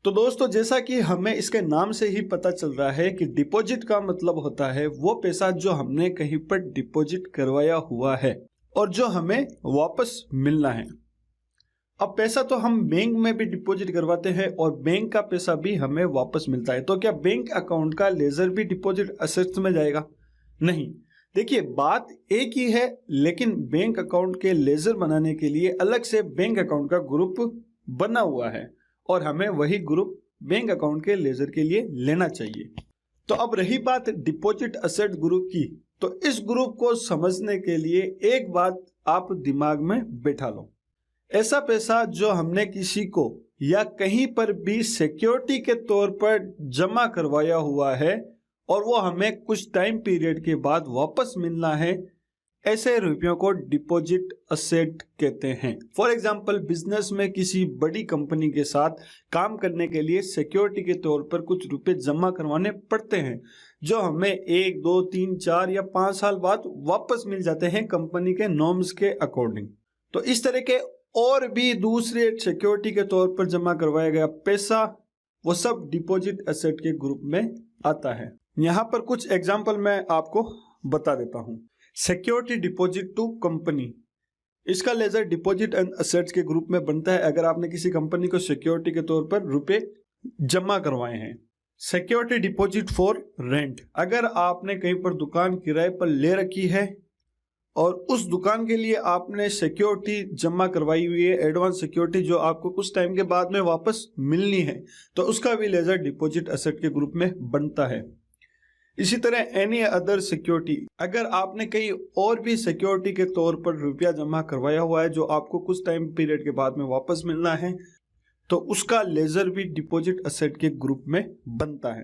तो दोस्तों, जैसा कि हमें इसके नाम से ही पता चल रहा है कि डिपॉजिट का मतलब होता है वो पैसा जो हमने कहीं पर डिपॉजिट करवाया हुआ है और जो हमें वापस मिलना है। अब पैसा तो हम बैंक में भी डिपॉजिट करवाते हैं और बैंक का पैसा भी हमें वापस मिलता है। तो क्या बैंक अकाउंट का लेजर भी डिपॉजिट असेट्स में जाएगा? नहीं। देखिए, बात एक ही है, लेकिन बैंक अकाउंट के लेजर बनाने के लिए अलग से बैंक अकाउंट का ग्रुप बना हुआ है और हमें वही ग्रुप बैंक अकाउंट के लेजर के लिए लेना चाहिए। तो अब रही बात डिपॉजिट असेट ग्रुप की, तो इस ग्रुप को समझने के लिए एक बात आप दिमाग में बैठा लो। ऐसा पैसा जो हमने किसी को या कहीं पर भी सिक्योरिटी के तौर पर जमा करवाया हुआ है और वो हमें कुछ टाइम पीरियड के बाद वापस मिलना है, ऐसे रुपयों को डिपॉजिट असेट कहते हैं। फॉर एग्जांपल, बिजनेस में किसी बड़ी कंपनी के साथ काम करने के लिए सिक्योरिटी के तौर पर कुछ रुपए जमा करवाने पड़ते हैं जो हमें 1, 2, 3, 4 या 5 साल बाद वापस मिल जाते हैं कंपनी के नॉर्म्स के अकॉर्डिंग। तो इस तरह के और भी दूसरे सिक्योरिटी के तौर पर जमा करवाया गया पैसा, वो सब डिपॉजिट एसेट के ग्रुप में आता है। यहाँ पर कुछ एग्जांपल मैं आपको बता देता हूँ। सिक्योरिटी डिपॉजिट टू कंपनी, इसका लेजर डिपॉजिट एंड एसेट्स के ग्रुप में बनता है अगर आपने किसी कंपनी को सिक्योरिटी के तौर पर रुपए जमा करवाए हैं। सिक्योरिटी डिपॉजिट फॉर रेंट, अगर आपने कहीं पर दुकान किराए पर ले रखी है और उस दुकान के लिए आपने सिक्योरिटी जमा करवाई हुई है, एडवांस सिक्योरिटी जो आपको कुछ टाइम के बाद में वापस मिलनी है, तो उसका भी लेजर डिपॉजिट एसेट के ग्रुप में बनता है। इसी तरह एनी अदर सिक्योरिटी, अगर आपने कहीं और भी सिक्योरिटी के तौर पर रुपया जमा करवाया हुआ है जो आपको कुछ टाइम पीरियड के बाद में वापस मिलना है, तो उसका लेजर भी डिपॉजिट एसेट के ग्रुप में बनता है।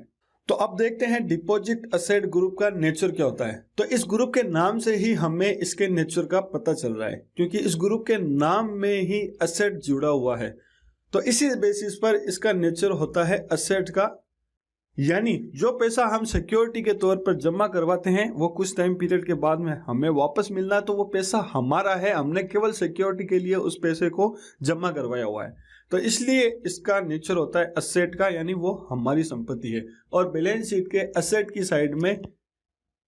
तो अब देखते हैं डिपॉजिट एसेट ग्रुप का नेचर क्या होता है। तो इस ग्रुप के नाम से ही हमें इसके नेचर का पता चल रहा है, क्योंकि इस ग्रुप के नाम में ही एसेट जुड़ा हुआ है। तो इसी बेसिस पर इसका नेचर होता है एसेट का, यानी जो पैसा हम सिक्योरिटी के तौर पर जमा करवाते हैं वो कुछ टाइम पीरियड के बाद में हमें वापस मिलना है, तो वो पैसा हमारा है, हमने केवल सिक्योरिटी के लिए उस पैसे को जमा करवाया हुआ है। तो इसलिए इसका नेचर होता है एसेट का, यानी वो हमारी संपत्ति है। और बैलेंस शीट के एसेट की साइड में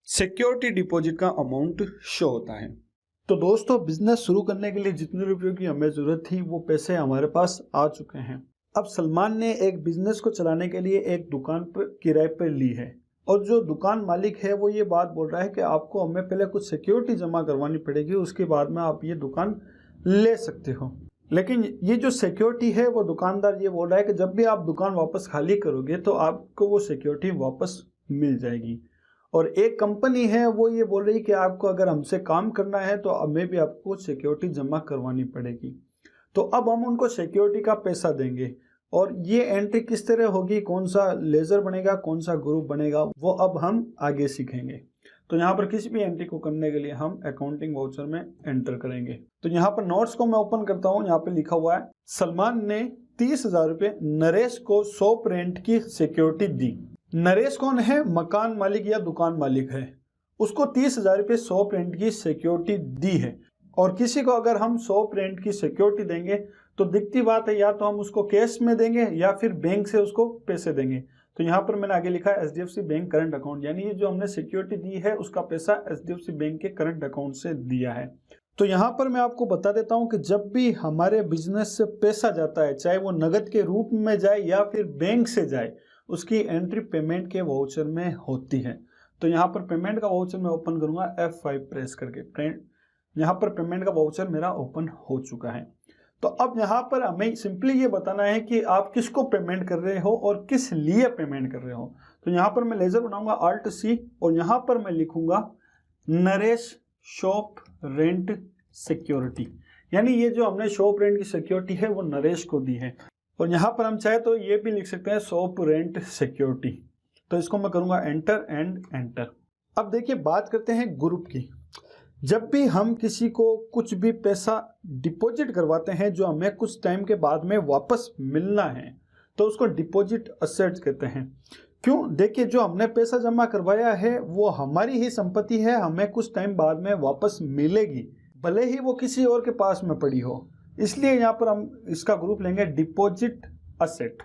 सिक्योरिटी डिपॉजिट का अमाउंट शो होता है। तो दोस्तों, बिजनेस शुरू करने के लिए जितने रुपयों की हमें जरूरत थी वो पैसे हमारे पास आ चुके हैं। अब सलमान ने एक बिजनेस को चलाने के लिए एक दुकान पर किराए पर ली है और जो दुकान मालिक है वो ये बात बोल रहा है कि आपको हमें पहले कुछ सिक्योरिटी जमा करवानी पड़ेगी, उसके बाद में आप ये दुकान ले सकते हो। लेकिन ये जो सिक्योरिटी है वो दुकानदार ये बोल रहा है कि जब भी आप दुकान वापस खाली करोगे तो आपको वो सिक्योरिटी वापस मिल जाएगी। और एक कंपनी है वो ये बोल रही कि आपको अगर हमसे काम करना है तो हमें भी आपको सिक्योरिटी जमा करवानी पड़ेगी। तो अब हम उनको सिक्योरिटी का पैसा देंगे और ये एंट्री किस तरह होगी, कौन सा लेजर बनेगा, कौन सा ग्रुप बनेगा, वो अब हम आगे सीखेंगे। तो यहाँ पर किसी भी एंट्री को करने के लिए हम अकाउंटिंग वाउचर में एंटर करेंगे। तो यहाँ पर नोट्स को मैं ओपन करता हूँ। यहाँ पे लिखा हुआ है, सलमान ने 30,000 रुपये नरेश को शॉप रेंट की सिक्योरिटी दी। नरेश कौन है? मकान मालिक या दुकान मालिक है। उसको 30,000 रुपये शॉप रेंट की सिक्योरिटी दी है। और किसी को अगर हम शॉप रेंट की सिक्योरिटी देंगे तो दिखती बात है, या तो हम उसको कैश में देंगे या फिर बैंक से उसको पैसे देंगे। तो यहाँ पर मैंने आगे लिखा है एचडीएफसी बैंक करंट अकाउंट, यानी ये जो हमने सिक्योरिटी दी है उसका पैसा एचडीएफसी बैंक के करंट अकाउंट से दिया है। तो यहाँ पर मैं आपको बता देता हूँ कि जब भी हमारे बिजनेस से पैसा जाता है, चाहे वो नगद के रूप में जाए या फिर बैंक से जाए, उसकी एंट्री पेमेंट के वाउचर में होती है। तो यहाँ पर पेमेंट का वाउचर मैं ओपन करूंगा F5 प्रेस करके। यहाँ पर पेमेंट का वाउचर मेरा ओपन हो चुका है। तो अब यहाँ पर हमें सिंपली ये बताना है कि आप किसको पेमेंट कर रहे हो और किस लिए पेमेंट कर रहे हो। तो यहाँ पर मैं लेजर बनाऊंगा Alt+C और यहाँ पर मैं लिखूंगा नरेश शॉप रेंट सिक्योरिटी, यानी ये जो हमने शॉप रेंट की सिक्योरिटी है वो नरेश को दी है। और यहाँ पर हम चाहे तो ये भी लिख सकते हैं शॉप रेंट सिक्योरिटी। तो इसको मैं करूंगा एंटर एंड एंटर। अब देखिए, बात करते हैं ग्रुप की। जब भी हम किसी को कुछ भी पैसा डिपॉजिट करवाते हैं जो हमें कुछ टाइम के बाद में वापस मिलना है, तो उसको डिपॉजिट असेट्स कहते हैं। क्यों? देखिए, जो हमने पैसा जमा करवाया है वो हमारी ही संपत्ति है, हमें कुछ टाइम बाद में वापस मिलेगी, भले ही वो किसी और के पास में पड़ी हो। इसलिए यहाँ पर हम इसका ग्रुप लेंगे डिपॉजिट असेट।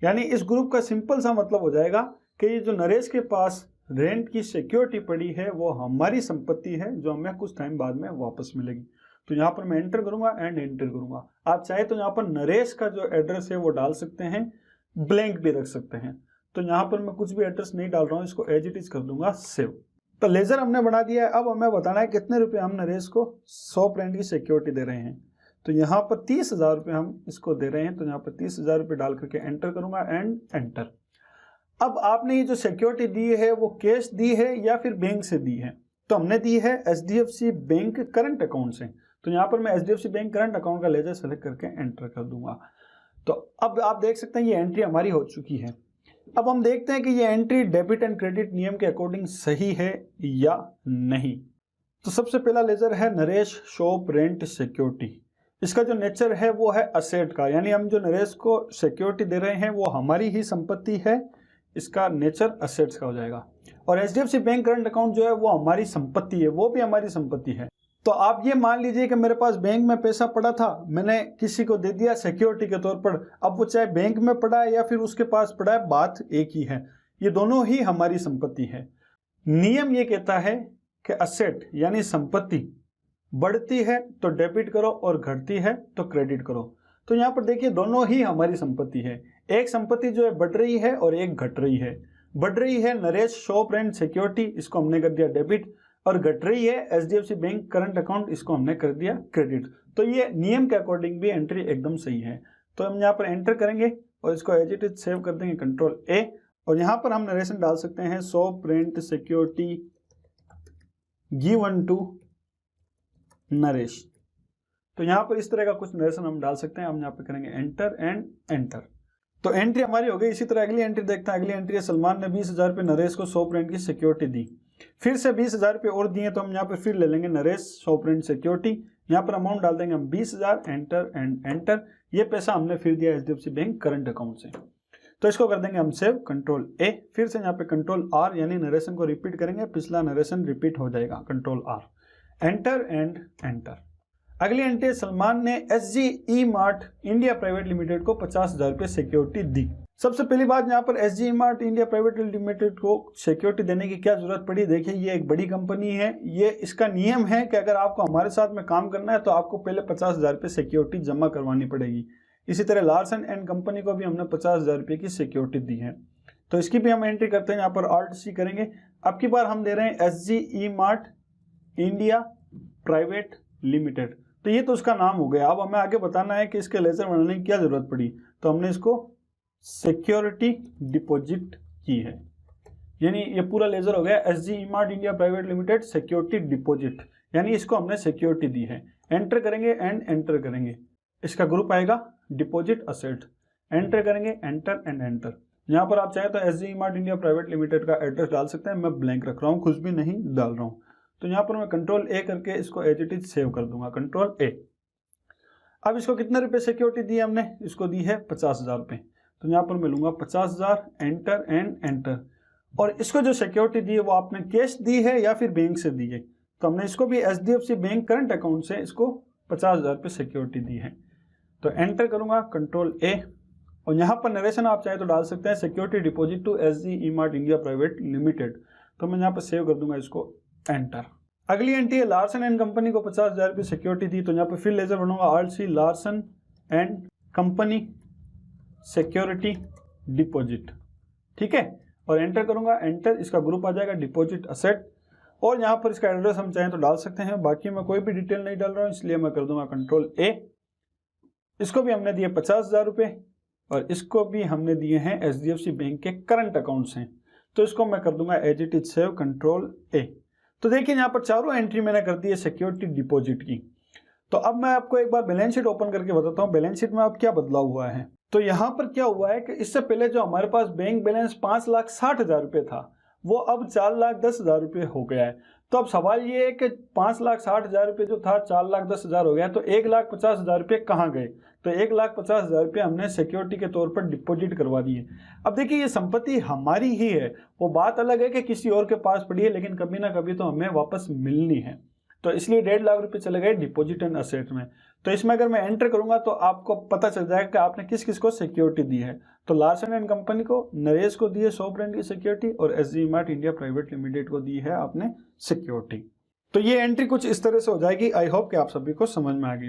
यानी इस ग्रुप का सिंपल सा मतलब हो जाएगा कि ये जो नरेश के पास रेंट की सिक्योरिटी पड़ी है वो हमारी संपत्ति है जो हमें कुछ टाइम बाद में वापस मिलेगी। तो यहाँ पर मैं एंटर करूंगा एंड एंटर करूंगा। आप चाहे तो यहाँ पर नरेश का जो एड्रेस है वो डाल सकते हैं, ब्लैंक भी रख सकते हैं। तो यहाँ पर मैं कुछ भी एड्रेस नहीं डाल रहा हूँ, इसको एज इट इज कर दूंगा सेव। तो लेजर हमने बना दिया है। अब हमें बताना है कितने रुपए हम नरेश को 100 रेंट की सिक्योरिटी दे रहे हैं। तो यहाँ पर 30,000 रुपये हम इसको दे रहे हैं। तो यहाँ पर 30,000 रुपये डाल करके एंटर करूंगा एंड एंटर। अब आपने ये जो सिक्योरिटी दी है वो कैश दी है या फिर बैंक से दी है? तो हमने दी है HDFC बैंक करंट अकाउंट से। तो यहाँ पर मैं HDFC बैंक करंट अकाउंट का लेजर सेलेक्ट करके एंटर कर दूंगा। तो अब आप देख सकते हैं ये एंट्री हमारी हो चुकी है। अब हम देखते हैं कि ये एंट्री डेबिट एंड क्रेडिट नियम के अकॉर्डिंग सही है या नहीं। तो सबसे पहला लेजर है नरेश शॉप रेंट सिक्योरिटी। इसका जो नेचर है वो है असेट का, यानी हम जो नरेश को सिक्योरिटी दे रहे हैं वो हमारी ही संपत्ति है। इसका नेचर असेट्स का हो जाएगा। और HDFC बैंक करंट अकाउंट जो है वो हमारी संपत्ति है, वो भी हमारी संपत्ति है। तो आप ये मान लीजिए कि मेरे पास बैंक में पैसा पड़ा था, मैंने किसी को दे दिया सिक्योरिटी के तौर पर। अब वो चाहे बैंक में पड़ा है या फिर उसके पास पड़ा है, बात एक ही है, ये दोनों ही हमारी संपत्ति है। नियम ये कहता है कि असेट यानी संपत्ति बढ़ती है तो डेबिट करो और घटती है तो क्रेडिट करो। तो यहाँ पर देखिए दोनों ही हमारी संपत्ति है। एक संपत्ति जो है बढ़ रही है और एक घट रही है। बढ़ रही है नरेश शॉप रेंट सिक्योरिटी, इसको हमने कर दिया डेबिट, और घट रही है HDFC बैंक करंट अकाउंट, इसको हमने कर दिया क्रेडिट। तो ये नियम के अकॉर्डिंग भी एंट्री एकदम सही है। तो हम यहाँ पर एंटर करेंगे और इसको एज इट इज सेव कर देंगे कंट्रोल A, और यहाँ पर हम नरेशन डाल सकते हैं shop rent security given to Naresh. तो यहाँ पर इस तरह का कुछ नरेशन हम डाल सकते हैं। हम यहाँ पर करेंगे एंटर एंड एंटर। तो एंट्री हमारी हो गई। इसी तरह अगली एंट्री देखते हैं। अगली एंट्री है सलमान ने 20,000 रुपये नरेश को शॉप रेंट की सिक्योरिटी दी। फिर से 20,000 रुपये और दिए, तो हम यहाँ पर फिर ले लेंगे नरेश शॉप रेंट सिक्योरिटी। यहाँ पर अमाउंट डाल देंगे हम 20,000, एंटर एंड एंटर। ये पैसा हमने फिर दिया HDFC बैंक करंट अकाउंट से। तो इसको कर देंगे हम सेव कंट्रोल A। फिर से यहाँ पे कंट्रोल R, यानी नरेशन को रिपीट करेंगे, पिछला नरेशन रिपीट हो जाएगा control R, enter and enter. अगली एंट्री सलमान ने SG E-Mart India private limited को 50,000 रुपये सिक्योरिटी दी। सबसे पहली बात यहाँ पर SG E-Mart India private limited को सिक्योरिटी देने की क्या जरूरत पड़ी? देखिए ये एक बड़ी कंपनी है, ये इसका नियम है कि अगर आपको हमारे साथ में काम करना है तो आपको पहले 50,000 रुपये सिक्योरिटी जमा करवानी पड़ेगी। इसी तरह लार्सन एंड कंपनी को भी हमने 50,000 रुपये की सिक्योरिटी दी है। तो इसकी भी हम एंट्री करते हैं, यहाँ पर Alt+C करेंगे। अब की बार हम दे रहे हैं SG E-Mart India private limited. तो ये तो उसका नाम हो गया। अब हमें आगे बताना है कि इसके लेजर बनाने की क्या जरूरत पड़ी। तो हमने इसको सिक्योरिटी डिपॉजिट की है, यानी ये पूरा लेजर हो गया SG E-Mart India private limited security deposit, यानी इसको हमने सिक्योरिटी दी है। एंटर करेंगे एंड एंटर करेंगे, इसका ग्रुप आएगा डिपॉजिट असेट। एंटर करेंगे एंटर एंड एंटर। यहाँ पर आप चाहे तो SG E-Mart India private limited का एड्रेस डाल सकते हैं, मैं ब्लैंक रख रहा हूँ, कुछ भी नहीं डाल रहा हूँ। तो यहाँ पर मैं कंट्रोल A करके इसको एज इट इज सेव कर दूंगा, कंट्रोल A। अब इसको कितने रुपए सिक्योरिटी दी हमने? इसको दी है 50,000 रुपये। तो यहाँ पर मैं लूंगा 50,000, एंटर एंड एंटर। और इसको जो सिक्योरिटी दी है वो आपने कैश दी है या फिर बैंक से दी है? तो हमने इसको भी HDFC बैंक करंट अकाउंट से इसको 50,000 रुपये सिक्योरिटी दी है। तो एंटर करूंगा कंट्रोल A, और यहाँ पर नरेशन आप चाहे तो डाल सकते हैं security deposit to SG E-Mart India private limited. तो मैं यहाँ पर सेव कर दूंगा इसको, एंटर। अगली एंट्री है लार्सन एंड कंपनी को 50,000 रुपये सिक्योरिटी दी। तो यहाँ पे फिर लेजर बनूंगा Alt+C Larsen and company security deposit, ठीक है, और एंटर करूंगा, एंटर। इसका ग्रुप आ जाएगा डिपॉजिट असेट, और यहाँ पर इसका एड्रेस हम चाहें तो डाल सकते हैं। बाकी मैं कोई भी डिटेल नहीं डाल रहा हूँ, इसलिए मैं कर दूंगा कंट्रोल A। इसको भी हमने दिए 50,000 रुपये, और इसको भी हमने दिए हैं HDFC बैंक के करंट अकाउंट से। तो इसको मैं कर दूंगा as it is save control A। तो देखिए यहाँ पर चारों एंट्री मैंने कर दी है सिक्योरिटी डिपॉजिट की। तो अब मैं आपको एक बार बैलेंस शीट ओपन करके बताता हूँ बैलेंस शीट में अब क्या बदलाव हुआ है। तो यहाँ पर क्या हुआ है कि इससे पहले जो हमारे पास बैंक बैलेंस 5,60,000 रुपये था वो अब 4,10,000 रुपये हो गया है। तो अब सवाल ये है कि 5,60,000 रुपये जो था 4,10,000 हो गया, तो 1,50,000 रुपये कहाँ गए? तो 1,50,000 रुपये हमने सिक्योरिटी के तौर पर डिपॉजिट करवा दिए। अब देखिए ये संपत्ति हमारी ही है, वो बात अलग है कि किसी और के पास पड़ी है, लेकिन कभी ना कभी तो हमें वापस मिलनी है। तो इसलिए 1.5 लाख रुपये चले गए डिपॉजिट एंड असेट में। तो इसमें अगर मैं एंटर करूंगा तो आपको पता चल जाएगा कि आपने किस किस को सिक्योरिटी दी है। तो लार्सन एंड कंपनी को, नरेश को दी है 100% की सिक्योरिटी और SG mart India private limited को दी है आपने सिक्योरिटी। तो ये एंट्री कुछ इस तरह से हो जाएगी। आई होप कि आप सभी को समझ में आ गई हो।